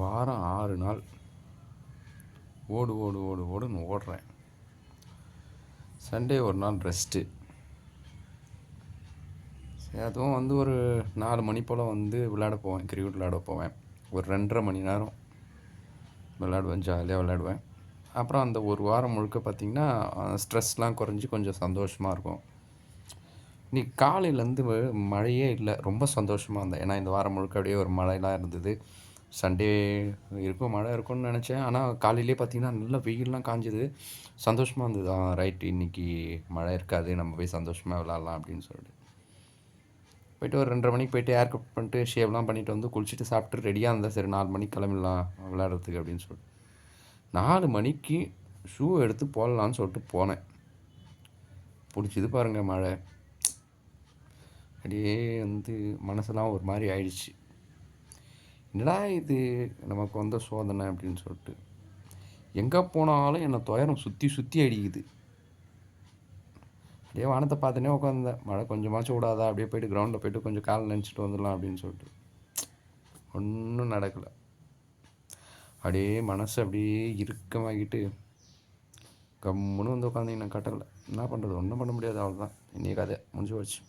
வாரம் 6 நாள் ஓடுன்னு ஓடுறேன். சண்டே ஒரு நாள் ரெஸ்ட்டு. சரி, அதுவும் ஒரு 4 மணி போல் விளையாட போவேன், கிரிக்கெட் விளையாட போவேன். ஒரு 2.5 மணி நேரம் விளையாடுவேன், ஜாலியாக விளையாடுவேன். அப்புறம் அந்த ஒரு வாரம் முழுக்க பார்த்திங்கன்னா ஸ்ட்ரெஸ்லாம் குறைஞ்சி கொஞ்சம் சந்தோஷமாக இருக்கும். இன்றைக்கி காலையிலேருந்து மழையே இல்லை, ரொம்ப சந்தோஷமாக இருந்தேன். ஏன்னா இந்த வாரம் முழுக்க அப்படியே ஒரு மழைலாம் இருந்தது. சண்டே இருக்கும், மழை இருக்கும்னு நினச்சேன். ஆனால் காலையிலே பார்த்திங்கன்னா நல்லா வெயிலெலாம் காஞ்சிது. சந்தோஷமாக இருந்தது. ரைட், இன்றைக்கி மழை இருக்காது, நம்ம போய் சந்தோஷமாக விளாட்லாம் அப்படின்னு சொல்லிட்டு போய்ட்டு ஒரு 2:30 மணிக்கு போய்ட்டு ஏர் கட் பண்ணிட்டு ஷேவ்லாம் பண்ணிவிட்டு குளிச்சுட்டு சாப்பிட்டு ரெடியாக இருந்தேன். சரி 4 மணிக்கு கிளம்பிடலாம் விளையாடுறதுக்கு அப்படின்னு சொல்லிட்டு 4 மணிக்கு ஷூ எடுத்து போடலான்னு சொல்லிட்டு போனேன். பிடிச்சிது பாருங்கள் மழை. அப்படியே மனசெல்லாம் ஒரு மாதிரி ஆயிடுச்சு. என்னடா இது நமக்கு வந்த சோதனை அப்படின்னு சொல்லிட்டு எங்கே போனாலும் என்னை துயரம் சுற்றி அடிக்குது. அப்படியே வானத்தை பார்த்துனே உட்காந்தேன். மழை கொஞ்சமாச்சும் விடாதா, அப்படியே போய்ட்டு கிரவுண்டில் போய்ட்டு கொஞ்சம் காலை நினச்சிட்டு வந்துடலாம் அப்படின்னு சொல்லிட்டு ஒன்றும் நடக்கலை. அப்படியே மனசு அப்படியே இறுக்கமாகிட்டு கம்முன்னு உட்காந்திங்கன்னா கட்டலை. என்ன பண்ணுறது, ஒன்றும் பண்ண முடியாது. அவ்வளோதான், இன்றைக்கி கதை முடிஞ்சு போச்சு.